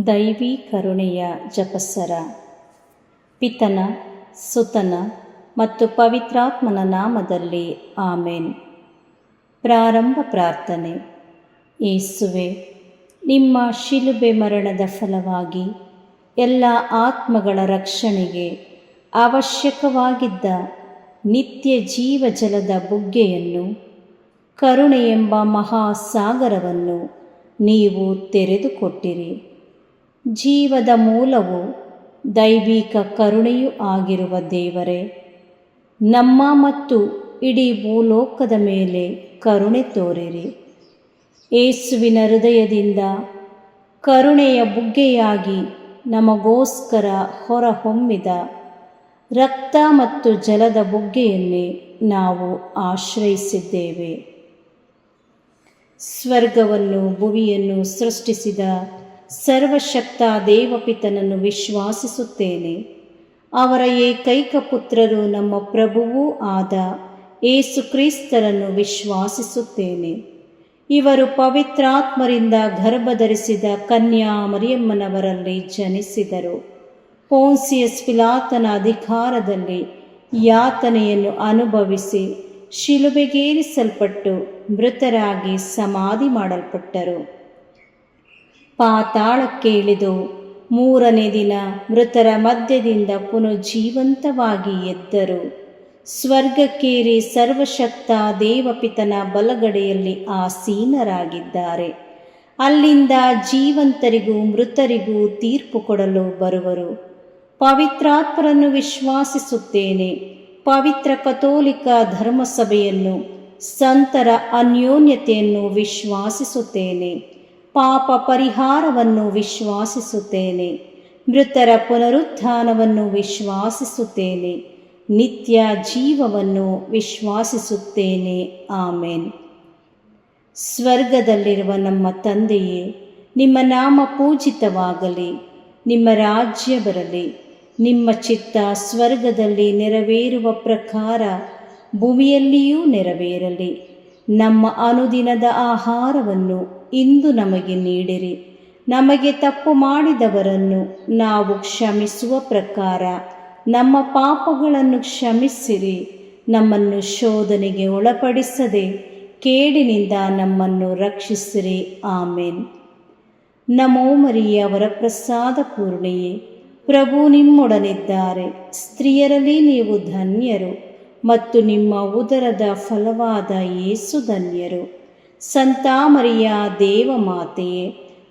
ದೈವಿ ಕರುಣೆಯ ಜಪಸರ. ಪಿತನ, ಸುತನ ಮತ್ತು ಪವಿತ್ರಾತ್ಮನ ನಾಮದಲ್ಲಿ ಆಮೇನ್. ಪ್ರಾರಂಭ ಪ್ರಾರ್ಥನೆ. ಯೇಸುವೆ, ನಿಮ್ಮ ಶಿಲುಬೆ ಮರಣದ ಫಲವಾಗಿ ಎಲ್ಲ ಆತ್ಮಗಳ ರಕ್ಷಣೆಗೆ ಅವಶ್ಯಕವಾಗಿದ್ದ ನಿತ್ಯ ಜೀವಜಲದ ಬುಗ್ಗೆಯನ್ನು, ಕರುಣೆ ಎಂಬ ಮಹಾಸಾಗರವನ್ನು ನೀವು ತೆರೆದುಕೊಟ್ಟಿರಿ. ಜೀವದ ಮೂಲವೂ ದೈವಿಕ ಕರುಣೆಯೂ ಆಗಿರುವ ದೇವರೇ, ನಮ್ಮ ಮತ್ತು ಇಡೀ ಭೂಲೋಕದ ಮೇಲೆ ಕರುಣೆ ತೋರಿರಿ. ಯೇಸುವಿನ ಹೃದಯದಿಂದ ಕರುಣೆಯ ಬುಗ್ಗೆಯಾಗಿ ನಮಗೋಸ್ಕರ ಹೊರಹೊಮ್ಮಿದ ರಕ್ತ ಮತ್ತು ಜಲದ ಬುಗ್ಗೆಯನ್ನೇ ನಾವು ಆಶ್ರಯಿಸಿದ್ದೇವೆ. ಸ್ವರ್ಗವನ್ನು ಭುವಿಯನ್ನು ಸೃಷ್ಟಿಸಿದ ಸರ್ವಶಕ್ತ ದೇವಪಿತನನ್ನು ವಿಶ್ವಾಸಿಸುತ್ತೇನೆ. ಅವರ ಏಕೈಕ ಪುತ್ರರು ನಮ್ಮ ಪ್ರಭುವೂ ಆದ ಯೇಸು ಕ್ರಿಸ್ತರನ್ನು ವಿಶ್ವಾಸಿಸುತ್ತೇನೆ. ಇವರು ಪವಿತ್ರಾತ್ಮರಿಂದ ಗರ್ಭಧರಿಸಿದ ಕನ್ಯಾ ಮರಿಯಮ್ಮನವರಲ್ಲಿ ಜನಿಸಿದರು. ಪೋನ್ಸಿಯಸ್ ಪಿಲಾತನ ಅಧಿಕಾರದಲ್ಲಿ ಯಾತನೆಯನ್ನು ಅನುಭವಿಸಿ ಶಿಲುಬೆಗೇರಿಸಲ್ಪಟ್ಟು ಮೃತರಾಗಿ ಸಮಾಧಿ ಮಾಡಲ್ಪಟ್ಟರು. ಪಾತಾಳಕ್ಕೆ ಇಳಿದು ಮೂರನೇ ದಿನ ಮೃತರ ಮಧ್ಯದಿಂದ ಪುನಃಜೀವಂತವಾಗಿ ಎದ್ದರು. ಸ್ವರ್ಗಕ್ಕೇರಿ ಸರ್ವಶಕ್ತ ದೇವಪಿತನ ಬಲಗಡೆಯಲ್ಲಿ ಆಸೀನರಾಗಿದ್ದಾರೆ. ಅಲ್ಲಿಂದ ಜೀವಂತರಿಗೂ ಮೃತರಿಗೂ ತೀರ್ಪು ಕೊಡಲು ಬರುವರು. ಪವಿತ್ರಾತ್ಮರನ್ನು ವಿಶ್ವಾಸಿಸುತ್ತೇನೆ. ಪವಿತ್ರ ಕಥೋಲಿಕ ಧರ್ಮಸಭೆಯನ್ನು, ಸಂತರ ಅನ್ಯೋನ್ಯತೆಯನ್ನು ವಿಶ್ವಾಸಿಸುತ್ತೇನೆ. ಪಾಪ ಪರಿಹಾರವನ್ನು ವಿಶ್ವಾಸಿಸುತ್ತೇನೆ. ಮೃತರ ಪುನರುತ್ಥಾನವನ್ನು ವಿಶ್ವಾಸಿಸುತ್ತೇನೆ. ನಿತ್ಯ ಜೀವವನ್ನು ವಿಶ್ವಾಸಿಸುತ್ತೇನೆ. ಆಮೇನ್. ಸ್ವರ್ಗದಲ್ಲಿರುವ ನಮ್ಮ ತಂದೆಯೇ, ನಿಮ್ಮ ನಾಮ ಪೂಜಿತವಾಗಲಿ. ನಿಮ್ಮ ರಾಜ್ಯ ಬರಲಿ. ನಿಮ್ಮ ಚಿತ್ತ ಸ್ವರ್ಗದಲ್ಲಿ ನೆರವೇರುವ ಪ್ರಕಾರ ಭೂಮಿಯಲ್ಲಿಯೂ ನೆರವೇರಲಿ. ನಮ್ಮ ಅನುದಿನದ ಆಹಾರವನ್ನು ಇಂದು ನಮಗೆ ನೀಡಿರಿ. ನಮಗೆ ತಪ್ಪು ಮಾಡಿದವರನ್ನು ನಾವು ಕ್ಷಮಿಸುವ ಪ್ರಕಾರ ನಮ್ಮ ಪಾಪಗಳನ್ನು ಕ್ಷಮಿಸಿರಿ. ನಮ್ಮನ್ನು ಶೋಧನೆಗೆ ಒಳಪಡಿಸದೆ ಕೇಡಿನಿಂದ ನಮ್ಮನ್ನು ರಕ್ಷಿಸಿರಿ. ಆಮೇನ್. ನಮೋ ಮರಿಯ ವರಪ್ರಸಾದ ಪೂರ್ಣೆಯೇ, ಪ್ರಭು ನಿಮ್ಮೊಡನಿದ್ದಾರೆ. ಸ್ತ್ರೀಯರಲ್ಲಿ ನೀವು ಧನ್ಯರು ಮತ್ತು ನಿಮ್ಮ ಉದರದ ಫಲವಾದ ಯೇಸು ಧನ್ಯರು. ಸಂತ ಮರಿಯ ದೇವಮಾತೆಯೇ,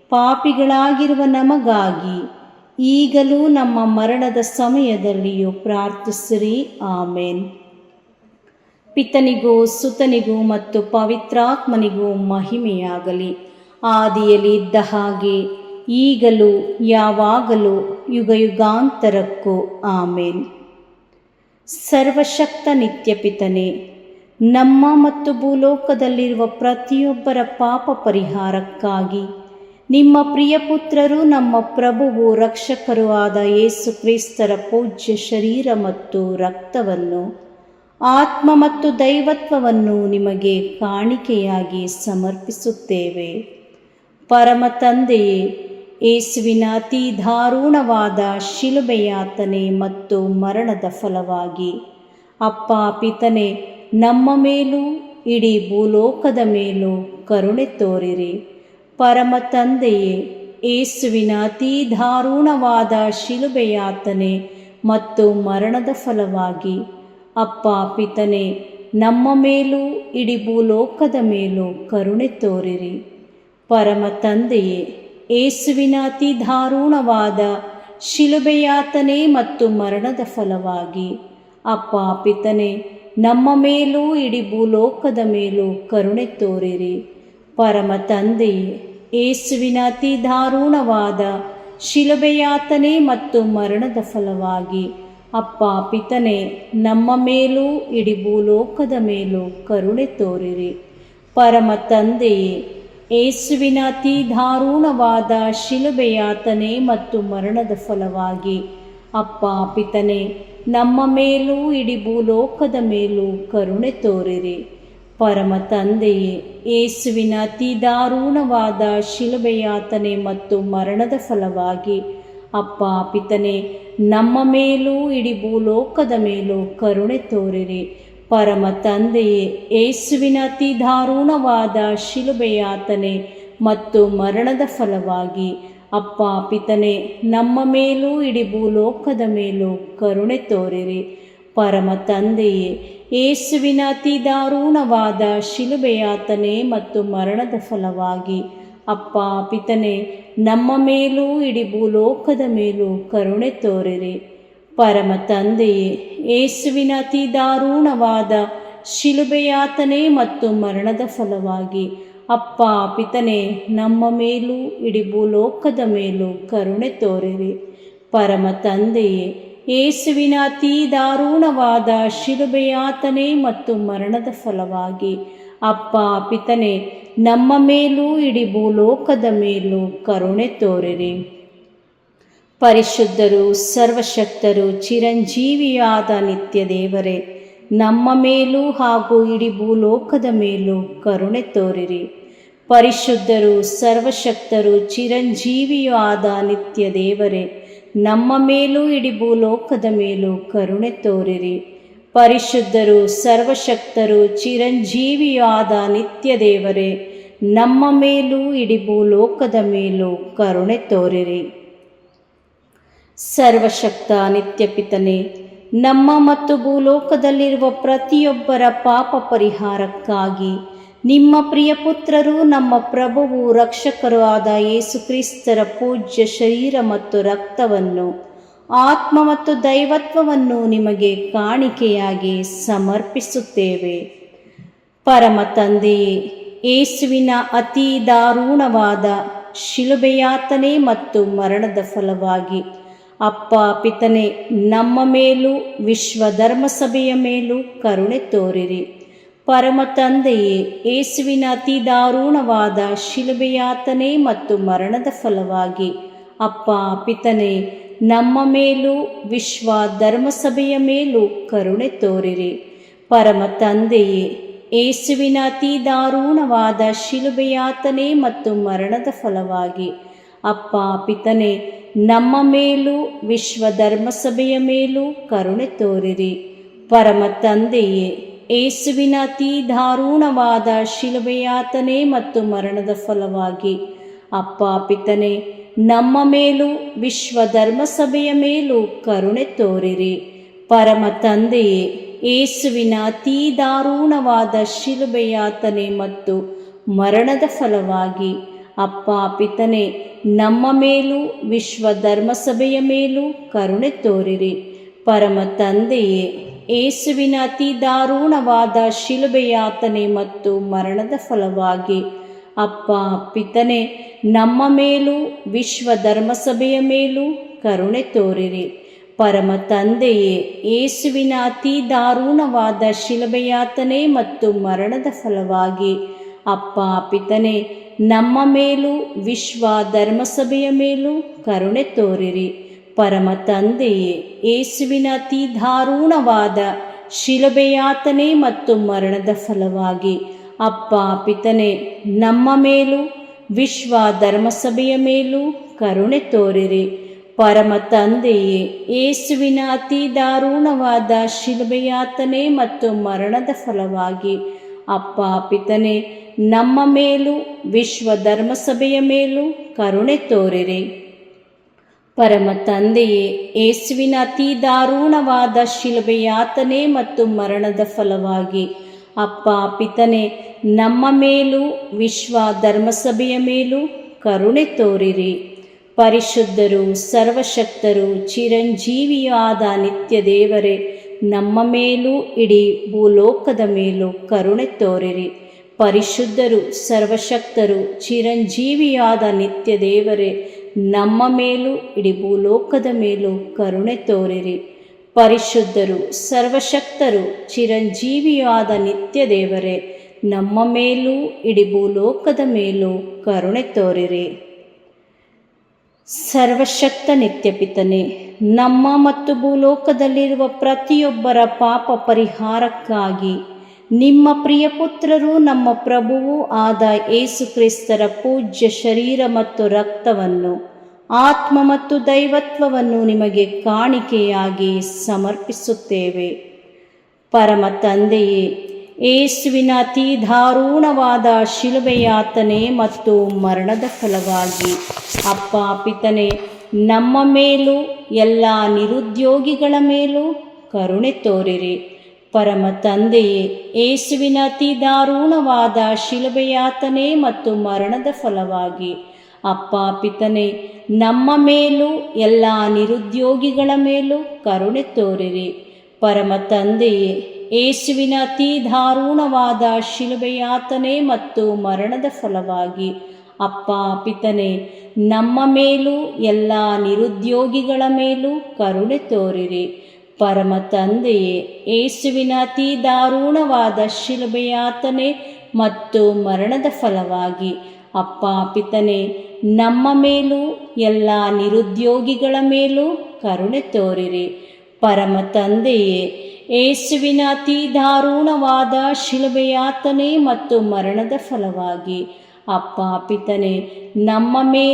ಪಾಪಿಗಳಾಗಿರುವ ನಮಗಾಗಿ ಈಗಲೂ ನಮ್ಮ ಮರಣದ ಸಮಯದಲ್ಲಿಯೂ ಪ್ರಾರ್ಥಿಸಿರಿ. ಆಮೇನ್. ಪಿತನಿಗೂ ಸುತನಿಗೂ ಮತ್ತು ಪವಿತ್ರಾತ್ಮನಿಗೂ ಮಹಿಮೆಯಾಗಲಿ. ಆದಿಯಲ್ಲಿ ಇದ್ದ ಹಾಗೆ ಈಗಲೂ ಯಾವಾಗಲೂ ಯುಗಯುಗಾಂತರಕ್ಕೂ ಆಮೇನ್. ಸರ್ವಶಕ್ತ ನಿತ್ಯ ಪಿತನೇ, ನಮ್ಮ ಮತ್ತು ಭೂಲೋಕದಲ್ಲಿರುವ ಪ್ರತಿಯೊಬ್ಬರ ಪಾಪ ಪರಿಹಾರಕ್ಕಾಗಿ ನಿಮ್ಮ ಪ್ರಿಯಪುತ್ರರು, ನಮ್ಮ ಪ್ರಭುವು ರಕ್ಷಕರೂ ಆದ ಯೇಸು ಕ್ರಿಸ್ತರ ಪೂಜ್ಯ ಶರೀರ ಮತ್ತು ರಕ್ತವನ್ನು, ಆತ್ಮ ಮತ್ತು ದೈವತ್ವವನ್ನು ನಿಮಗೆ ಕಾಣಿಕೆಯಾಗಿ ಸಮರ್ಪಿಸುತ್ತೇವೆ. ಪರಮ ತಂದೆಯೇ, ಯೇಸುವಿನ ಅತಿ ದಾರುಣವಾದ ಶಿಲುಬೆಯಾತನೆ ಮತ್ತು ಮರಣದ ಫಲವಾಗಿ ಅಪ್ಪ ಪಿತನೇ, ನಮ್ಮ ಮೇಲೂ ಇಡೀ ಭೂಲೋಕದ ಮೇಲೂ ಕರುಣೆ ತೋರಿರಿ. ಪರಮ ತಂದೆಯೇ, ಯೇಸುವಿನ ಅತಿ ದಾರುಣವಾದ ಶಿಲುಬೆಯಾತನೆ ಮತ್ತು ಮರಣದ ಫಲವಾಗಿ ಅಪ್ಪ ಪಿತನೇ, ನಮ್ಮ ಮೇಲೂ ಇಡೀ ಭೂಲೋಕದ ಮೇಲೂ ಕರುಣೆ ತೋರಿರಿ. ಪರಮ ತಂದೆಯೇ, ಯೇಸುವಿನ ಅತಿ ದಾರುಣವಾದ ಶಿಲುಬೆಯಾತನೆ ಮತ್ತು ಮರಣದ ಫಲವಾಗಿ ಅಪ್ಪ ಪಿತನೇ, ನಮ್ಮ ಮೇಲೂ ಇಡೀ ಭೂಲೋಕದ ಮೇಲೂ ಕರುಣೆ ತೋರಿರಿ. ಪರಮ ತಂದೆಯೇ, ಯೇಸುವಿನ ಅತಿ ದಾರುಣವಾದ ಶಿಲುಬೆಯಾತನೆ ಮತ್ತು ಮರಣದ ಫಲವಾಗಿ ಅಪ್ಪ ಪಿತನೇ, ನಮ್ಮ ಮೇಲೂ ಇಡೀ ಭೂಲೋಕದ ಮೇಲೂ ಕರುಣೆ ತೋರಿರಿ. ಪರಮ ತಂದೆಯೇ, ಯೇಸುವಿನ ಅತಿ ದಾರುಣವಾದ ಶಿಲುಬೆಯಾತನೆ ಮತ್ತು ಮರಣದ ಫಲವಾಗಿ ಅಪ್ಪ ಪಿತನೇ, ನಮ್ಮ ಮೇಲೂ ಇಡೀ ಭೂಲೋಕದ ಮೇಲೂ ಕರುಣೆ ತೋರಿರಿ. ಪರಮ ತಂದೆಯೇ, ಯೇಸುವಿನ ಅತಿ ದಾರುಣವಾದ ಶಿಲುಬೆಯಾತನೆ ಮತ್ತು ಮರಣದ ಫಲವಾಗಿ ಅಪ್ಪ ಪಿತನೇ, ನಮ್ಮ ಮೇಲೂ ಇಡೀ ಭೂಲೋಕದ ಮೇಲೂ ಕರುಣೆ ತೋರಿರಿ. ಪರಮ ತಂದೆಯೇ, ಯೇಸುವಿನ ಅತಿ ದಾರುಣವಾದ ಶಿಲುಬೆಯಾತನೆ ಮತ್ತು ಮರಣದ ಫಲವಾಗಿ ಅಪ್ಪ ಪಿತನೇ, ನಮ್ಮ ಮೇಲೂ ಇಡೀ ಭೂಲೋಕದ ಮೇಲೂ ಕರುಣೆ ತೋರಿರಿ. ಪರಮ ತಂದೆಯೇ, ಯೇಸುವಿನ ಅತಿ ದಾರುಣವಾದ ಶಿಲುಬೆಯಾತನೆ ಮತ್ತು ಮರಣದ ಫಲವಾಗಿ ಅಪ್ಪ ಪಿತನೇ, ನಮ್ಮ ಮೇಲೂ ಇಡೀ ಭೂಲೋಕದ ಮೇಲೂ ಕರುಣೆ ತೋರಿರಿ. ಪರಮ ತಂದೆಯೇ, ಯೇಸುವಿನ ಅತಿ ದಾರುಣವಾದ ಶಿಲುಬೆಯಾತನೆ ಮತ್ತು ಮರಣದ ಫಲವಾಗಿ ಅಪ್ಪ ಪಿತನೇ, ನಮ್ಮ ಮೇಲೂ ಇಡೀ ಭೂಲೋಕದ ಮೇಲೂ ಕರುಣೆ ತೋರಿರಿ. ಪರಮ ತಂದೆಯೇ, ಯೇಸುವಿನ ಅತಿ ದಾರುಣವಾದ ಶಿಲುಬೆಯಾತನೆ ಮತ್ತು ಮರಣದ ಫಲವಾಗಿ ಅಪ್ಪ ಪಿತನೇ, ನಮ್ಮ ಮೇಲೂ ಇಡೀ ಭೂಲೋಕದ ಮೇಲೂ ಕರುಣೆ ತೋರಿರಿ. ಪರಿಶುದ್ಧರು, ಸರ್ವಶಕ್ತರು, ಚಿರಂಜೀವಿಯಾದ ನಿತ್ಯ ದೇವರೇ, ನಮ್ಮ ಮೇಲೂ ಹಾಗೂ ಇಡೀ ಭೂಲೋಕದ ಮೇಲೂ ಕರುಣೆ ತೋರಿರಿ. ಪರಿಶುದ್ಧರು, ಸರ್ವಶಕ್ತರು, ಚಿರಂಜೀವಿಯೂ ಆದ ನಿತ್ಯ ದೇವರೇ, ನಮ್ಮ ಮೇಲೂ ಇಡೀ ಭೂಲೋಕದ ಮೇಲೂ ಕರುಣೆ ತೋರಿರಿ. ಪರಿಶುದ್ಧರು, ಸರ್ವಶಕ್ತರು, ಚಿರಂಜೀವಿಯೂ ಆದ ನಿತ್ಯ ದೇವರೇ, ನಮ್ಮ ಮೇಲೂ ಇಡೀ ಭೂಲೋಕದ ಮೇಲೂ ಕರುಣೆ ತೋರಿರಿ. ಸರ್ವಶಕ್ತ ನಿತ್ಯ ಪಿತನೇ, ನಮ್ಮ ಮತ್ತು ಭೂಲೋಕದಲ್ಲಿರುವ ಪ್ರತಿಯೊಬ್ಬರ ಪಾಪ ಪರಿಹಾರಕ್ಕಾಗಿ ನಿಮ್ಮ ಪ್ರಿಯ ಪುತ್ರರು, ನಮ್ಮ ಪ್ರಭುವು ರಕ್ಷಕರೂ ಆದ ಯೇಸು ಕ್ರಿಸ್ತರ ಪೂಜ್ಯ ಶರೀರ ಮತ್ತು ರಕ್ತವನ್ನು, ಆತ್ಮ ಮತ್ತು ದೈವತ್ವವನ್ನು ನಿಮಗೆ ಕಾಣಿಕೆಯಾಗಿ ಸಮರ್ಪಿಸುತ್ತೇವೆ. ಪರಮ ತಂದೆಯೇ, ಯೇಸುವಿನ ಅತಿ ದಾರುಣವಾದ ಶಿಲುಬೆಯಾತನೆ ಮತ್ತು ಮರಣದ ಫಲವಾಗಿ ಅಪ್ಪ ಪಿತನೇ, ನಮ್ಮ ಮೇಲೂ ವಿಶ್ವ ಧರ್ಮಸಭೆಯ ಮೇಲೂ ಕರುಣೆ ತೋರಿರಿ. ಪರಮ ತಂದೆಯೇ, ಯೇಸುವಿನ ಅತಿ ದಾರುಣವಾದ ಶಿಲುಬೆಯಾತನೆ ಮತ್ತು ಮರಣದ ಫಲವಾಗಿ ಅಪ್ಪ ಪಿತನೇ, ನಮ್ಮ ಮೇಲೂ ವಿಶ್ವ ಧರ್ಮಸಭೆಯ ಮೇಲೂ ಕರುಣೆ ತೋರಿರಿ. ಪರಮ ತಂದೆಯೇ, ಯೇಸುವಿನ ಅತಿ ದಾರುಣವಾದ ಶಿಲುಬೆಯಾತನೆ ಮತ್ತು ಮರಣದ ಫಲವಾಗಿ ಅಪ್ಪ ಪಿತನೇ, ನಮ್ಮ ಮೇಲೂ ವಿಶ್ವ ಧರ್ಮಸಭೆಯ ಮೇಲೂ ಕರುಣೆ ತೋರಿರಿ. ಪರಮ ತಂದೆಯೇ, ಯೇಸುವಿನ ಅತಿ ದಾರುಣವಾದ ಶಿಲುಬೆಯಾತನೆ ಮತ್ತು ಮರಣದ ಫಲವಾಗಿ ಅಪ್ಪ ಪಿತನೇ, ನಮ್ಮ ಮೇಲೂ ವಿಶ್ವ ಧರ್ಮಸಭೆಯ ಮೇಲೂ ಕರುಣೆ ತೋರಿರಿ. ಪರಮ ತಂದೆಯೇ, ಯೇಸುವಿನ ಅತಿ ದಾರುಣವಾದ ಶಿಲುಬೆಯಾತನೆ ಮತ್ತು ಮರಣದ ಫಲವಾಗಿ ಅಪ್ಪ ಪಿತನೇ, ನಮ್ಮ ಮೇಲೂ ವಿಶ್ವ ಧರ್ಮಸಭೆಯ ಮೇಲೂ ಕರುಣೆ ತೋರಿರಿ. ಪರಮ ತಂದೆಯೇ, ಯೇಸುವಿನ ಅತಿ ದಾರುಣವಾದ ಶಿಲುಬೆಯಾತನೆ ಮತ್ತು ಮರಣದ ಫಲವಾಗಿ ಅಪ್ಪ ಪಿತನೇ, ನಮ್ಮ ಮೇಲೂ ವಿಶ್ವ ಧರ್ಮಸಭೆಯ ಮೇಲೂ ಕರುಣೆ ತೋರಿರಿ. ಪರಮ ತಂದೆಯೇ, ಯೇಸುವಿನ ಅತಿ ದಾರುಣವಾದ ಶಿಲುಬೆಯಾತನೆ ಮತ್ತು ಮರಣದ ಫಲವಾಗಿ ಅಪ್ಪ ಪಿತನೇ, ನಮ್ಮ ಮೇಲೂ ವಿಶ್ವ ಧರ್ಮಸಭೆಯ ಮೇಲೂ ಕರುಣೆ ತೋರಿರಿ. ಪರಮ ತಂದೆಯೇ, ಯೇಸುವಿನ ಅತಿ ದಾರುಣವಾದ ಶಿಲುಬೆಯಾತನೆ ಮತ್ತು ಮರಣದ ಫಲವಾಗಿ ಅಪ್ಪ ಪಿತನೇ, ನಮ್ಮ ಮೇಲೂ ವಿಶ್ವ ಧರ್ಮಸಭೆಯ ಮೇಲೂ ಕರುಣೆ ತೋರಿರಿ. ಪರಮ ತಂದೆಯೇ, ಯೇಸುವಿನ ಅತಿ ದಾರುಣವಾದ ಶಿಲುಬೆಯಾತನೆ ಮತ್ತು ಮರಣದ ಫಲವಾಗಿ ಅಪ್ಪ ಪಿತನೇ, ನಮ್ಮ ಮೇಲೂ ವಿಶ್ವ ಧರ್ಮಸಭೆಯ ಮೇಲೂ ಕರುಣೆ ತೋರಿರಿ. ಪರಮ ತಂದೆಯೇ, ಯೇಸುವಿನ ಅತಿ ದಾರುಣವಾದ ಶಿಲುಬೆಯಾತನೆ ಮತ್ತು ಮರಣದ ಫಲವಾಗಿ ಅಪ್ಪ ಪಿತನೇ, ನಮ್ಮ ಮೇಲೂ ವಿಶ್ವ ಧರ್ಮಸಭೆಯ ಮೇಲೂ ಕರುಣೆ ತೋರಿರಿ. ಪರಿಶುದ್ಧರು, ಸರ್ವಶಕ್ತರು, ಚಿರಂಜೀವಿಯೂ ಆದ ನಿತ್ಯ ದೇವರೇ, ನಮ್ಮ ಮೇಲೂ ಇಡೀ ಭೂಲೋಕದ ಮೇಲೂ ಕರುಣೆ ತೋರಿರಿ. ಪರಿಶುದ್ಧರು, ಸರ್ವಶಕ್ತರು, ಚಿರಂಜೀವಿಯೂ ಆದ ನಿತ್ಯ ದೇವರೇ, ನಮ್ಮ ಮೇಲೂ ಇಡೀ ಭೂಲೋಕದ ಮೇಲೂ ಕರುಣೆ ತೋರಿರಿ. ಪರಿಶುದ್ಧರು, ಸರ್ವಶಕ್ತರು, ಚಿರಂಜೀವಿಯೂ ಆದ ನಿತ್ಯ ದೇವರೇ, ನಮ್ಮ ಮೇಲೂ ಇಡೀ ಭೂಲೋಕದ ಮೇಲೂ ಕರುಣೆ ತೋರಿರಿ. ಸರ್ವಶಕ್ತ ನಿತ್ಯ ಪಿತನೇ, ನಮ್ಮ ಮತ್ತು ಭೂಲೋಕದಲ್ಲಿರುವ ಪ್ರತಿಯೊಬ್ಬರ ಪಾಪ ಪರಿಹಾರಕ್ಕಾಗಿ ನಿಮ್ಮ ಪ್ರಿಯ ಪುತ್ರರು ನಮ್ಮ ಪ್ರಭುವೂ ಆದ ಯೇಸು ಕ್ರಿಸ್ತರ ಪೂಜ್ಯ ಶರೀರ ಮತ್ತು ರಕ್ತವನ್ನು, ಆತ್ಮ ಮತ್ತು ದೈವತ್ವವನ್ನು ನಿಮಗೆ ಕಾಣಿಕೆಯಾಗಿ ಸಮರ್ಪಿಸುತ್ತೇವೆ. ಪರಮ ತಂದೆಯೇ, ಯೇಸುವಿನ ಅತಿ ದಾರುಣವಾದ ಶಿಲುಬೆಯಾತನೆ ಮತ್ತು ಮರಣದ ಫಲವಾಗಿ ಅಪ್ಪ ಪಿತನೇ, ನಮ್ಮ ಮೇಲೂ ಎಲ್ಲ ನಿರುದ್ಯೋಗಿಗಳ ಮೇಲೂ ಕರುಣೆ ತೋರಿರಿ. ಪರಮ ತಂದೆಯೇ, ಯೇಸುವಿನ ಅತಿ ದಾರುಣವಾದ ಶಿಲುಬೆಯಾತನೆ ಮತ್ತು ಮರಣದ ಫಲವಾಗಿ ಅಪ್ಪ ಪಿತನೇ, ನಮ್ಮ ಮೇಲೂ ಎಲ್ಲ ನಿರುದ್ಯೋಗಿಗಳ ಮೇಲೂ ಕರುಣೆ ತೋರಿರಿ. ಪರಮ ತಂದೆಯೇ, ಯೇಸುವಿನ ಅತಿ ದಾರುಣವಾದ ಶಿಲುಬೆಯಾತನೆ ಮತ್ತು ಮರಣದ ಫಲವಾಗಿ ಅಪ್ಪ ಪಿತನೇ, ನಮ್ಮ ಮೇಲೂ ಎಲ್ಲ ನಿರುದ್ಯೋಗಿಗಳ ಮೇಲೂ ಕರುಣೆ ತೋರಿರಿ. ಪರಮ ತಂದೆಯೇ, ಯೇಸುವಿನ ಅತಿ ದಾರುಣವಾದ ಶಿಲುಬೆಯಾತನೆ ಮತ್ತು ಮರಣದ ಫಲವಾಗಿ ಅಪ್ಪ ಪಿತನೇ, ನಮ್ಮ ಮೇಲೂ ಎಲ್ಲ ನಿರುದ್ಯೋಗಿಗಳ ಮೇಲೂ ಕರುಣೆ ತೋರಿರಿ. ಪರಮ ತಂದೆಯೇ, ಯೇಸುವಿನ ಅತಿ ದಾರುಣವಾದ ಶಿಲುಬೆಯಾತನೆ ಮತ್ತು ಮರಣದ ಫಲವಾಗಿ ಅಪ್ಪ ಪಿತನೇ, ನಮ್ಮ ಮೇಲೂ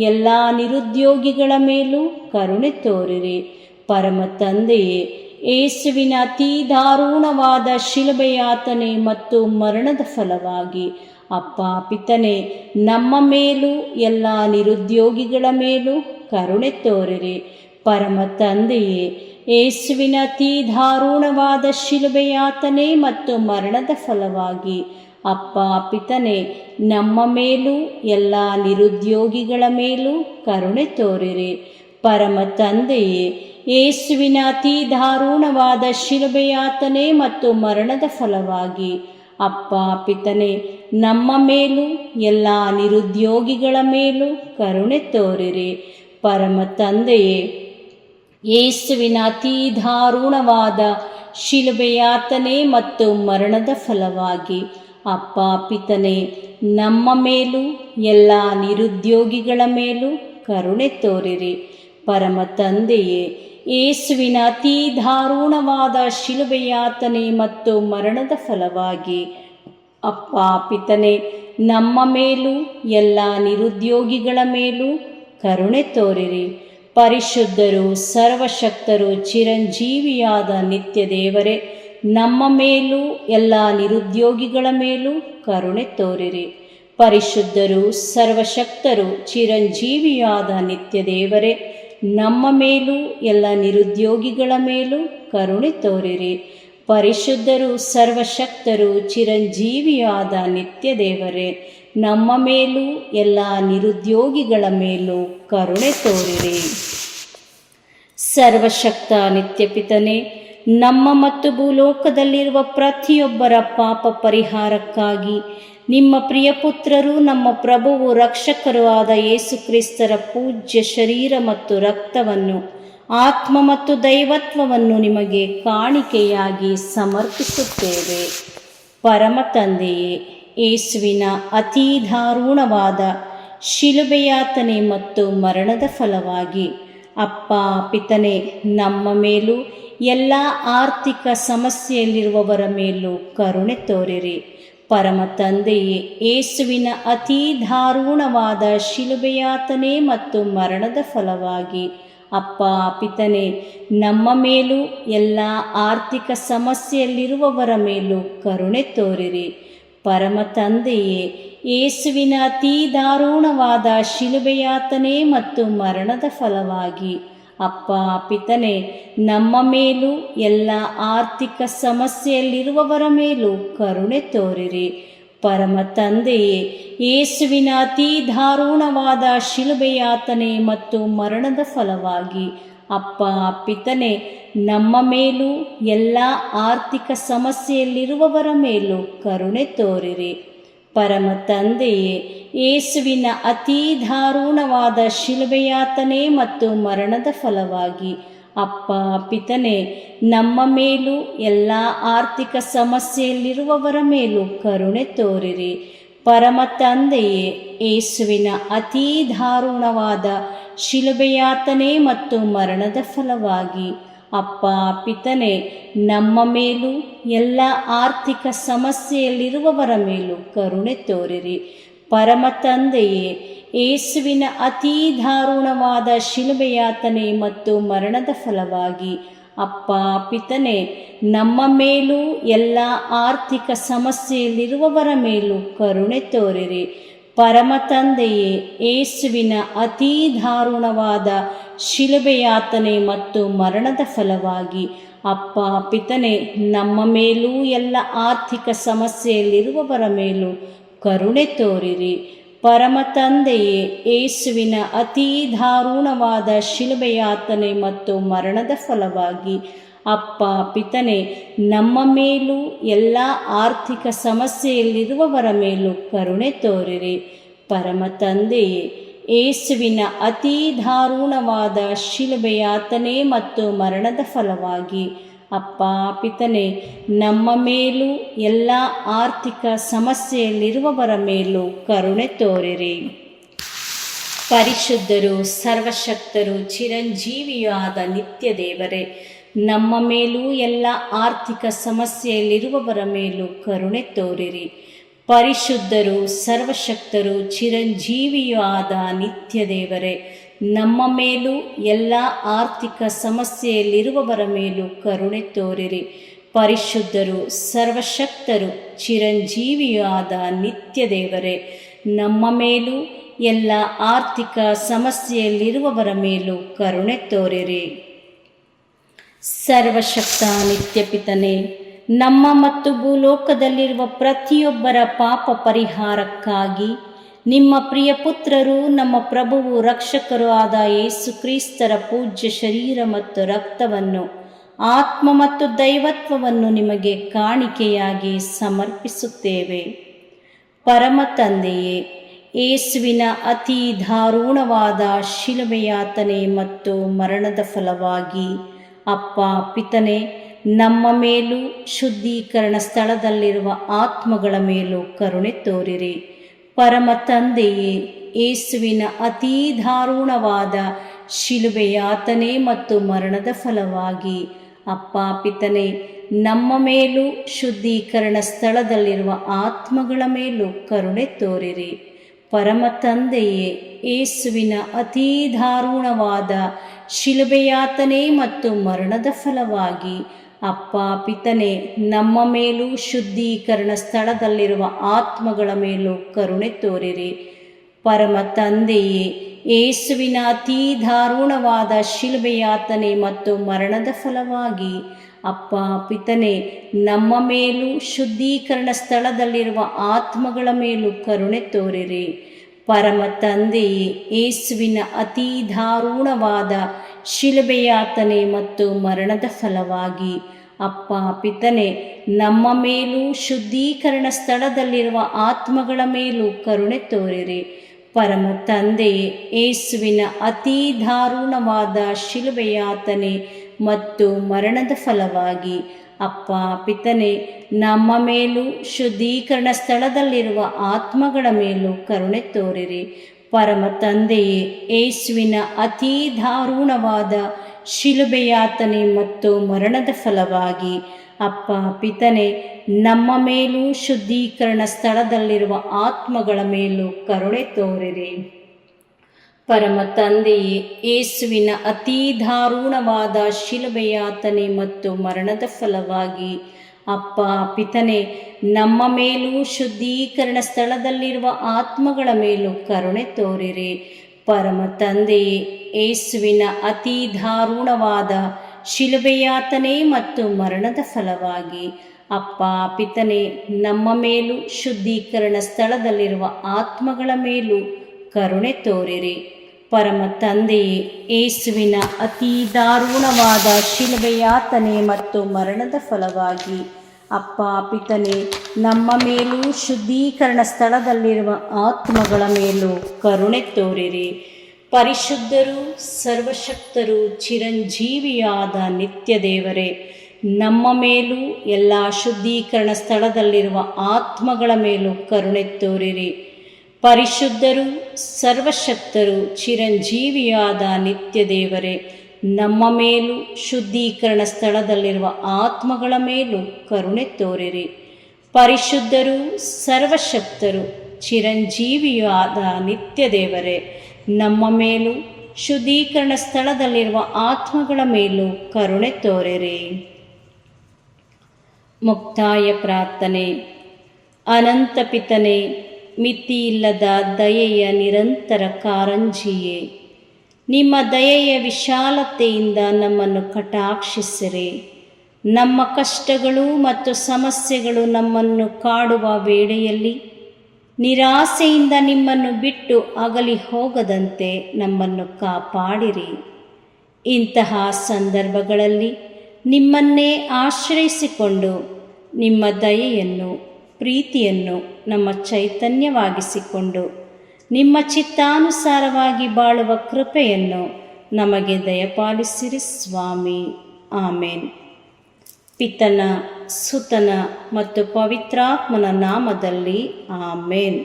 ಎಲ್ಲ ನಿರುದ್ಯೋಗಿಗಳ ಮೇಲೂ ಕರುಣೆ ತೋರಿರಿ. ಪರಮ ತಂದೆಯೇ, ಯೇಸುವಿನ ಅತಿ ದಾರುಣವಾದ ಶಿಲುಬೆಯಾತನೆ ಮತ್ತು ಮರಣದ ಫಲವಾಗಿ ಅಪ್ಪ ಪಿತನೇ, ನಮ್ಮ ಮೇಲೂ ಎಲ್ಲ ನಿರುದ್ಯೋಗಿಗಳ ಮೇಲೂ ಕರುಣೆ ತೋರಿರಿ. ಪರಮ ತಂದೆಯೇ, ಯೇಸುವಿನ ಅತಿ ದಾರುಣವಾದ ಶಿಲುಬೆಯಾತನೆ ಮತ್ತು ಮರಣದ ಫಲವಾಗಿ ಅಪ್ಪ ಪಿತನೇ, ನಮ್ಮ ಮೇಲೂ ಎಲ್ಲ ನಿರುದ್ಯೋಗಿಗಳ ಮೇಲೂ ಕರುಣೆ ತೋರಿರಿ. ಪರಮ ತಂದೆಯೇ, ಯೇಸುವಿನ ಅತಿ ದಾರುಣವಾದ ಶಿಲುಬೆಯಾತನೆ ಮತ್ತು ಮರಣದ ಫಲವಾಗಿ ಅಪ್ಪ ಪಿತನೇ, ನಮ್ಮ ಮೇಲೂ ಎಲ್ಲ ನಿರುದ್ಯೋಗಿಗಳ ಮೇಲೂ ಕರುಣೆ ತೋರಿರಿ. ಪರಮ ತಂದೆಯೇ, ಯೇಸುವಿನ ಅತಿ ದಾರುಣವಾದ ಶಿಲುಬೆಯಾತನೆ ಮತ್ತು ಮರಣದ ಫಲವಾಗಿ ಅಪ್ಪ ಪಿತನೇ, ನಮ್ಮ ಮೇಲೂ ಎಲ್ಲ ನಿರುದ್ಯೋಗಿಗಳ ಮೇಲೂ ಕರುಣೆ ತೋರಿರಿ. ಪರಮ ತಂದೆಯೇ, ಯೇಸುವಿನ ಅತಿ ದಾರುಣವಾದ ಶಿಲುಬೆಯಾತನೆ ಮತ್ತು ಮರಣದ ಫಲವಾಗಿ ಅಪ್ಪ ಪಿತನೇ, ನಮ್ಮ ಮೇಲೂ ಎಲ್ಲ ನಿರುದ್ಯೋಗಿಗಳ ಮೇಲೂ ಕರುಣೆ ತೋರಿರಿ. ಪರಿಶುದ್ಧರು, ಸರ್ವಶಕ್ತರು, ಚಿರಂಜೀವಿಯಾದ ನಿತ್ಯ ದೇವರೇ, ನಮ್ಮ ಮೇಲೂ ಎಲ್ಲ ನಿರುದ್ಯೋಗಿಗಳ ಮೇಲೂ ಕರುಣೆ ತೋರಿರಿ. ಪರಿಶುದ್ಧರು, ಸರ್ವಶಕ್ತರು, ಚಿರಂಜೀವಿಯಾದ ನಿತ್ಯ ದೇವರೇ, ನಮ್ಮ ಮೇಲೂ ಎಲ್ಲ ನಿರುದ್ಯೋಗಿಗಳ ಮೇಲೂ ಕರುಣೆ ತೋರಿರಿ. ಪರಿಶುದ್ಧರು, ಸರ್ವಶಕ್ತರು, ಚಿರಂಜೀವಿಯಾದ ನಿತ್ಯ ದೇವರೇ, ನಮ್ಮ ಮೇಲೂ ಎಲ್ಲ ನಿರುದ್ಯೋಗಿಗಳ ಮೇಲೂ ಕರುಣೆ ತೋರಿರಿ. ಸರ್ವಶಕ್ತ ನಿತ್ಯಪಿತನೇ, ನಮ್ಮ ಮತ್ತು ಭೂಲೋಕದಲ್ಲಿರುವ ಪ್ರತಿಯೊಬ್ಬರ ಪಾಪ ಪರಿಹಾರಕ್ಕಾಗಿ ನಿಮ್ಮ ಪ್ರಿಯಪುತ್ರರು, ನಮ್ಮ ಪ್ರಭುವು ರಕ್ಷಕರೂ ಆದ ಯೇಸು ಕ್ರಿಸ್ತರ ಪೂಜ್ಯ ಶರೀರ ಮತ್ತು ರಕ್ತವನ್ನು, ಆತ್ಮ ಮತ್ತು ದೈವತ್ವವನ್ನು ನಿಮಗೆ ಕಾಣಿಕೆಯಾಗಿ ಸಮರ್ಪಿಸುತ್ತೇವೆ. ಪರಮ ತಂದೆಯೇ, ಯೇಸುವಿನ ಅತಿ ದಾರುಣವಾದ ಶಿಲುಬೆಯಾತನೆ ಮತ್ತು ಮರಣದ ಫಲವಾಗಿ ಅಪ್ಪ ಪಿತನೇ, ನಮ್ಮ ಮೇಲೂ ಎಲ್ಲ ಆರ್ಥಿಕ ಸಮಸ್ಯೆಯಲ್ಲಿರುವವರ ಮೇಲೂ ಕರುಣೆ ತೋರಿರಿ. ಪರಮ ತಂದೆಯೇ, ಯೇಸುವಿನ ಅತಿ ದಾರುಣವಾದ ಶಿಲುಬೆಯಾತನೆ ಮತ್ತು ಮರಣದ ಫಲವಾಗಿ ಅಪ್ಪ ಪಿತನೇ, ನಮ್ಮ ಮೇಲೂ ಎಲ್ಲ ಆರ್ಥಿಕ ಸಮಸ್ಯೆಯಲ್ಲಿರುವವರ ಮೇಲೂ ಕರುಣೆ ತೋರಿರಿ. ಪರಮ ತಂದೆಯೇ, ಯೇಸುವಿನ ಅತಿ ದಾರುಣವಾದ ಶಿಲುಬೆಯಾತನೆ ಮತ್ತು ಮರಣದ ಫಲವಾಗಿ ಅಪ್ಪ ಪಿತನೇ, ನಮ್ಮ ಮೇಲೂ ಎಲ್ಲ ಆರ್ಥಿಕ ಸಮಸ್ಯೆಯಲ್ಲಿರುವವರ ಮೇಲೂ ಕರುಣೆ ತೋರಿರಿ. ಪರಮ ತಂದೆಯೇ, ಯೇಸುವಿನ ಅತಿ ದಾರುಣವಾದ ಶಿಲುಬೆಯಾತನೆ ಮತ್ತು ಮರಣದ ಫಲವಾಗಿ ಅಪ್ಪ ಪಿತನೇ, ನಮ್ಮ ಮೇಲೂ ಎಲ್ಲ ಆರ್ಥಿಕ ಸಮಸ್ಯೆಯಲ್ಲಿರುವವರ ಮೇಲೂ ಕರುಣೆ ತೋರಿರಿ. ಪರಮ ತಂದೆಯೇ, ಯೇಸುವಿನ ಅತಿ ದಾರುಣವಾದ ಶಿಲುಬೆಯಾತನೆ ಮತ್ತು ಮರಣದ ಫಲವಾಗಿ ಅಪ್ಪ ಪಿತನೇ, ನಮ್ಮ ಮೇಲೂ ಎಲ್ಲ ಆರ್ಥಿಕ ಸಮಸ್ಯೆಯಲ್ಲಿರುವವರ ಮೇಲೂ ಕರುಣೆ ತೋರಿರಿ. ಪರಮ ತಂದೆಯೇ, ಯೇಸುವಿನ ಅತಿ ದಾರುಣವಾದ ಶಿಲುಬೆಯಾತನೆ ಮತ್ತು ಮರಣದ ಫಲವಾಗಿ ಅಪ್ಪ ಪಿತನೇ, ನಮ್ಮ ಮೇಲೂ ಎಲ್ಲ ಆರ್ಥಿಕ ಸಮಸ್ಯೆಯಲ್ಲಿರುವವರ ಮೇಲೂ ಕರುಣೆ ತೋರಿರಿ. ಪರಮ ತಂದೆಯೇ, ಯೇಸುವಿನ ಅತೀ ದಾರುಣವಾದ ಶಿಲುಬೆಯಾತನೆ ಮತ್ತು ಮರಣದ ಫಲವಾಗಿ ಅಪ್ಪ ಪಿತನೇ, ನಮ್ಮ ಮೇಲೂ ಎಲ್ಲ ಆರ್ಥಿಕ ಸಮಸ್ಯೆಯಲ್ಲಿರುವವರ ಮೇಲೂ ಕರುಣೆ ತೋರಿರಿ. ಪರಮ ತಂದೆಯೇ, ಯೇಸುವಿನ ಅತೀ ದಾರುಣವಾದ ಶಿಲುಬೆಯಾತನೆ ಮತ್ತು ಮರಣದ ಫಲವಾಗಿ ಅಪ್ಪ ಪಿತನೇ, ನಮ್ಮ ಮೇಲೂ ಎಲ್ಲ ಆರ್ಥಿಕ ಸಮಸ್ಯೆಯಲ್ಲಿರುವವರ ಮೇಲೂ ಕರುಣೆ ತೋರಿರಿ. ಪರಮ ತಂದೆಯೇ, ಯೇಸುವಿನ ಅತೀ ದಾರುಣವಾದ ಶಿಲುಬೆಯಾತನೆ ಮತ್ತು ಮರಣದ ಫಲವಾಗಿ ಅಪ್ಪ ಪಿತನೇ, ನಮ್ಮ ಮೇಲೂ ಎಲ್ಲ ಆರ್ಥಿಕ ಸಮಸ್ಯೆಯಲ್ಲಿರುವವರ ಮೇಲೂ ಕರುಣೆ ತೋರಿರಿ. ಪರಮ ತಂದೆಯೇ, ಯೇಸುವಿನ ಅತೀ ದಾರುಣವಾದ ಶಿಲುಬೆಯಾತನೆ ಮತ್ತು ಮರಣದ ಫಲವಾಗಿ ಅಪ್ಪ ಪಿತನೇ, ನಮ್ಮ ಮೇಲೂ ಎಲ್ಲ ಆರ್ಥಿಕ ಸಮಸ್ಯೆಯಲ್ಲಿರುವವರ ಮೇಲೂ ಕರುಣೆ ತೋರಿರಿ. ಪರಿಶುದ್ಧರು, ಸರ್ವಶಕ್ತರು, ಚಿರಂಜೀವಿಯೂ ಆದ ನಿತ್ಯ ದೇವರೇ, ನಮ್ಮ ಮೇಲೂ ಎಲ್ಲ ಆರ್ಥಿಕ ಸಮಸ್ಯೆಯಲ್ಲಿರುವವರ ಮೇಲೂ ಕರುಣೆ ತೋರಿರಿ. ಪರಿಶುದ್ಧರು, ಸರ್ವಶಕ್ತರು, ಚಿರಂಜೀವಿಯೂ ಆದ ನಿತ್ಯ ದೇವರೇ, ನಮ್ಮ ಮೇಲೂ ಎಲ್ಲ ಆರ್ಥಿಕ ಸಮಸ್ಯೆಯಲ್ಲಿರುವವರ ಮೇಲೂ ಕರುಣೆ ತೋರಿರಿ. ಪರಿಶುದ್ಧರು, ಸರ್ವಶಕ್ತರು, ಚಿರಂಜೀವಿಯೂ ಆದ ನಿತ್ಯ ದೇವರೇ, ನಮ್ಮ ಮೇಲೂ ಎಲ್ಲ ಆರ್ಥಿಕ ಸಮಸ್ಯೆಯಲ್ಲಿರುವವರ ಮೇಲೂ ಕರುಣೆ ತೋರಿರಿ. ಸರ್ವಶಕ್ತ ನಿತ್ಯ ಪಿತನೇ, ನಮ್ಮ ಮತ್ತು ಭೂಲೋಕದಲ್ಲಿರುವ ಪ್ರತಿಯೊಬ್ಬರ ಪಾಪ ಪರಿಹಾರಕ್ಕಾಗಿ ನಿಮ್ಮ ಪ್ರಿಯ ಪುತ್ರರು, ನಮ್ಮ ಪ್ರಭುವು ರಕ್ಷಕರೂ ಆದ ಯೇಸು ಕ್ರಿಸ್ತರ ಪೂಜ್ಯ ಶರೀರ ಮತ್ತು ರಕ್ತವನ್ನು, ಆತ್ಮ ಮತ್ತು ದೈವತ್ವವನ್ನು ನಿಮಗೆ ಕಾಣಿಕೆಯಾಗಿ ಸಮರ್ಪಿಸುತ್ತೇವೆ. ಪರಮ ತಂದೆಯೇ, ಯೇಸುವಿನ ಅತೀ ದಾರುಣವಾದ ಶಿಲುಬೆಯಾತನೆ ಮತ್ತು ಮರಣದ ಫಲವಾಗಿ ಅಪ್ಪ ಪಿತನೇ, ನಮ್ಮ ಮೇಲೂ ಶುದ್ಧೀಕರಣ ಸ್ಥಳದಲ್ಲಿರುವ ಆತ್ಮಗಳ ಮೇಲೂ ಕರುಣೆ ತೋರಿರಿ. ಪರಮ ತಂದೆಯೇ, ಯೇಸುವಿನ ಅತೀ ದಾರುಣವಾದ ಶಿಲುಬೆಯಾತನೆ ಮತ್ತು ಮರಣದ ಫಲವಾಗಿ ಅಪ್ಪ ಪಿತನೇ, ನಮ್ಮ ಮೇಲೂ ಶುದ್ಧೀಕರಣ ಸ್ಥಳದಲ್ಲಿರುವ ಆತ್ಮಗಳ ಮೇಲೂ ಕರುಣೆ ತೋರಿರಿ. ಪರಮ ತಂದೆಯೇ, ಯೇಸುವಿನ ಅತೀ ದಾರುಣವಾದ ಶಿಲುಬೆಯಾತನೆ ಮತ್ತು ಮರಣದ ಫಲವಾಗಿ ಅಪ್ಪ ಪಿತನೇ, ನಮ್ಮ ಮೇಲೂ ಶುದ್ಧೀಕರಣ ಸ್ಥಳದಲ್ಲಿರುವ ಆತ್ಮಗಳ ಮೇಲೂ ಕರುಣೆ ತೋರಿರಿ. ಪರಮ ತಂದೆಯೇ, ಯೇಸುವಿನ ಅತೀ ದಾರುಣವಾದ ಶಿಲುಬೆಯಾತನೆ ಮತ್ತು ಮರಣದ ಫಲವಾಗಿ ಅಪ್ಪ ಪಿತನೇ, ನಮ್ಮ ಮೇಲೂ ಶುದ್ಧೀಕರಣ ಸ್ಥಳದಲ್ಲಿರುವ ಆತ್ಮಗಳ ಮೇಲೂ ಕರುಣೆ ತೋರಿರಿ. ಪರಮ ತಂದೆಯೇ, ಯೇಸುವಿನ ಅತೀ ದಾರುಣವಾದ ಶಿಲುಬೆಯಾತನೆ ಮತ್ತು ಮರಣದ ಫಲವಾಗಿ ಅಪ್ಪ ಪಿತನೇ, ನಮ್ಮ ಮೇಲೂ ಶುದ್ಧೀಕರಣ ಸ್ಥಳದಲ್ಲಿರುವ ಆತ್ಮಗಳ ಮೇಲೂ ಕರುಣೆ ತೋರಿರಿ. ಪರಮ ತಂದೆಯೇ, ಯೇಸುವಿನ ಅತೀ ದಾರುಣವಾದ ಶಿಲುಬೆಯಾತನೆ ಮತ್ತು ಮರಣದ ಫಲವಾಗಿ ಅಪ್ಪ ಪಿತನೇ, ನಮ್ಮ ಮೇಲೂ ಶುದ್ಧೀಕರಣ ಸ್ಥಳದಲ್ಲಿರುವ ಆತ್ಮಗಳ ಮೇಲೂ ಕರುಣೆ ತೋರಿರಿ. ಪರಮ ತಂದೆಯೇ, ಯೇಸುವಿನ ಅತೀ ದಾರುಣವಾದ ಶಿಲುಬೆಯಾತನೆ ಮತ್ತು ಮರಣದ ಫಲವಾಗಿ ಅಪ್ಪ ಪಿತನೇ, ನಮ್ಮ ಮೇಲೂ ಶುದ್ಧೀಕರಣ ಸ್ಥಳದಲ್ಲಿರುವ ಆತ್ಮಗಳ ಮೇಲೂ ಕರುಣೆ ತೋರಿರಿ. ಪರಮ ತಂದೆಯೇ, ಯೇಸುವಿನ ಅತೀ ದಾರುಣವಾದ ಶಿಲುಬೆಯಾತನೆ ಮತ್ತು ಮರಣದ ಫಲವಾಗಿ ಅಪ್ಪ ಪಿತನೇ, ನಮ್ಮ ಮೇಲೂ ಶುದ್ಧೀಕರಣ ಸ್ಥಳದಲ್ಲಿರುವ ಆತ್ಮಗಳ ಮೇಲೂ ಕರುಣೆ ತೋರಿರಿ. ಪರಮ ತಂದೆಯೇ, ಯೇಸುವಿನ ಅತೀ ದಾರುಣವಾದ ಶಿಲುಬೆಯಾತನೆ ಮತ್ತು ಮರಣದ ಫಲವಾಗಿ ಅಪ್ಪ ಪಿತನೇ, ನಮ್ಮ ಮೇಲೂ ಶುದ್ಧೀಕರಣ ಸ್ಥಳದಲ್ಲಿರುವ ಆತ್ಮಗಳ ಮೇಲೂ ಕರುಣೆ ತೋರಿರಿ. ಪರಮ ತಂದೆಯೇ, ಯೇಸುವಿನ ಅತೀ ದಾರುಣವಾದ ಶಿಲುಬೆಯಾತನೆ ಮತ್ತು ಮರಣದ ಫಲವಾಗಿ ಅಪ್ಪ ಪಿತನೇ, ನಮ್ಮ ಮೇಲೂ ಶುದ್ಧೀಕರಣ ಸ್ಥಳದಲ್ಲಿರುವ ಆತ್ಮಗಳ ಮೇಲೂ ಕರುಣೆ ತೋರಿರಿ. ಪರಿಶುದ್ಧರು, ಸರ್ವಶಕ್ತರು, ಚಿರಂಜೀವಿಯಾದ ನಿತ್ಯ ದೇವರೇ, ನಮ್ಮ ಮೇಲೂ ಎಲ್ಲ ಶುದ್ಧೀಕರಣ ಸ್ಥಳದಲ್ಲಿರುವ ಆತ್ಮಗಳ ಮೇಲೂ ಕರುಣೆ ತೋರಿರಿ. ಪರಿಶುದ್ಧರು, ಸರ್ವಶಕ್ತರು, ಚಿರಂಜೀವಿಯಾದ ನಿತ್ಯ ದೇವರೇ, ನಮ್ಮ ಮೇಲೂ ಶುದ್ಧೀಕರಣ ಸ್ಥಳದಲ್ಲಿರುವ ಆತ್ಮಗಳ ಮೇಲೂ ಕರುಣೆ ತೋರಿರಿ. ಪರಿಶುದ್ಧರು, ಸರ್ವಶಕ್ತರು, ಚಿರಂಜೀವಿಯೂ ಆದ ನಿತ್ಯ ದೇವರೇ, ನಮ್ಮ ಮೇಲೂ ಶುದ್ಧೀಕರಣ ಸ್ಥಳದಲ್ಲಿರುವ ಆತ್ಮಗಳ ಮೇಲೂ ಕರುಣೆ ತೋರಿರಿ. ಮುಕ್ತಾಯ ಪ್ರಾರ್ಥನೆ. ಅನಂತ ಪಿತನೇ, ಮಿತಿಯಿಲ್ಲದ ದಯೆಯ ನಿರಂತರ ಕಾರಂಜಿಯೇ, ನಿಮ್ಮ ದಯೆಯ ವಿಶಾಲತೆಯಿಂದ ನಮ್ಮನ್ನು ಕಟಾಕ್ಷಿಸಿರಿ. ನಮ್ಮ ಕಷ್ಟಗಳು ಮತ್ತು ಸಮಸ್ಯೆಗಳು ನಮ್ಮನ್ನು ಕಾಡುವ ವೇಳೆಯಲ್ಲಿ ನಿರಾಸೆಯಿಂದ ನಿಮ್ಮನ್ನು ಬಿಟ್ಟು ಅಗಲಿ ಹೋಗದಂತೆ ನಮ್ಮನ್ನು ಕಾಪಾಡಿರಿ. ಇಂತಹ ಸಂದರ್ಭಗಳಲ್ಲಿ ನಿಮ್ಮನ್ನೇ ಆಶ್ರಯಿಸಿಕೊಂಡು ನಿಮ್ಮ ದಯೆಯನ್ನು, ಪ್ರೀತಿಯನ್ನು ನಮ್ಮ ಚೈತನ್ಯವಾಗಿಸಿಕೊಂಡು ನಿಮ್ಮ ಚಿತ್ತಾನುಸಾರವಾಗಿ ಬಾಳುವ ಕೃಪೆಯನ್ನು ನಮಗೆ ದಯಪಾಲಿಸಿರಿ ಸ್ವಾಮಿ. ಆಮೇನ್. ಪಿತನ, ಸುತನ ಮತ್ತು ಪವಿತ್ರಾತ್ಮನ ನಾಮದಲ್ಲಿ ಆಮೇನ್.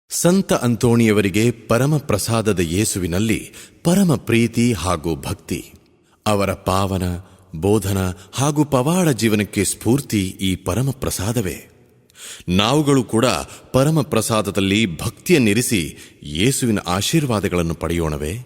ಸಂತ ಅಂತೋಣಿಯವರಿಗೆ ಪರಮ ಪ್ರಸಾದದ ಯೇಸುವಿನಲ್ಲಿ ಪರಮ ಪ್ರೀತಿ ಹಾಗೂ ಭಕ್ತಿ. ಅವರ ಪಾವನ ಬೋಧನ ಹಾಗೂ ಪವಾಡ ಜೀವನಕ್ಕೆ ಸ್ಫೂರ್ತಿ ಈ ಪರಮ ಪ್ರಸಾದವೇ. ನಾವುಗಳು ಕೂಡ ಪರಮ ಪ್ರಸಾದದಲ್ಲಿ ಭಕ್ತಿಯನ್ನಿರಿಸಿ ಯೇಸುವಿನ ಆಶೀರ್ವಾದಗಳನ್ನು ಪಡೆಯೋಣವೇ?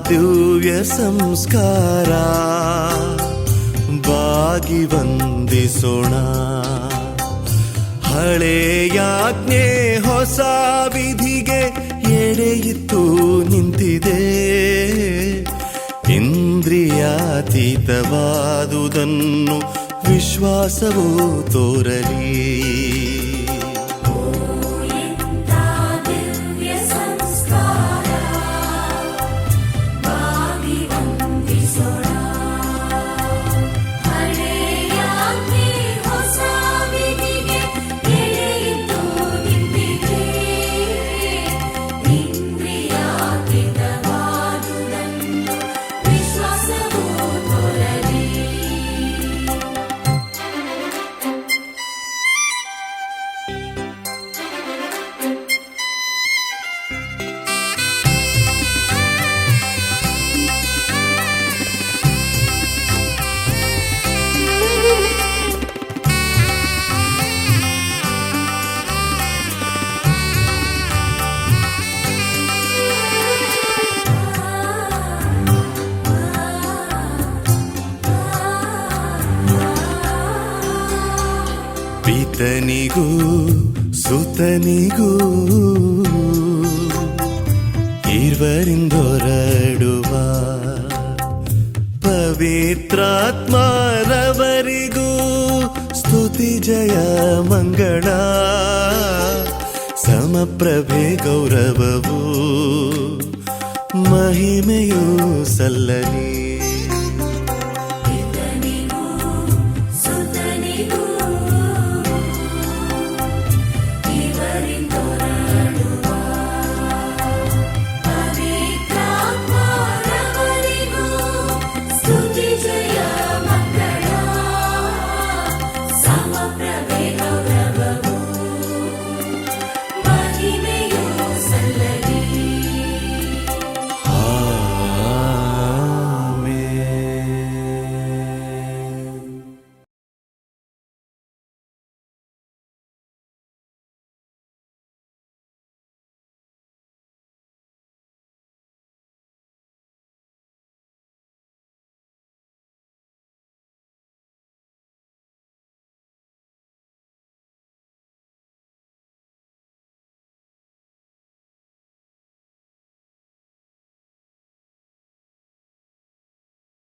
ದಿವ್ಯ ಸಂಸ್ಕಾರ ಬಾಗಿ ವಂದಿಸೋಣ. ಹಳೆಯಾಜ್ಞೆ ಹೊಸ ವಿಧಿಗೆ ಎಡೆಯಿತ್ತು ನಿಂತಿದೆ. ಇಂದ್ರಿಯಾತೀತವಾದುದನ್ನು ವಿಶ್ವಾಸವು ತೋರಲಿ. ಪಿತನಿಗೂ ಸುತನಿಗೂ ಇರುವರಿಂದೊರಡುವ ಪವಿತ್ರಾತ್ಮರವರಿಗೂ ಸ್ತುತಿ ಜಯ ಮಂಗಳ. ಸಮಪ್ರಭೆ ಗೌರವವು ಮಹಿಮೆಯೂ ಸಲ್ಲಲಿ.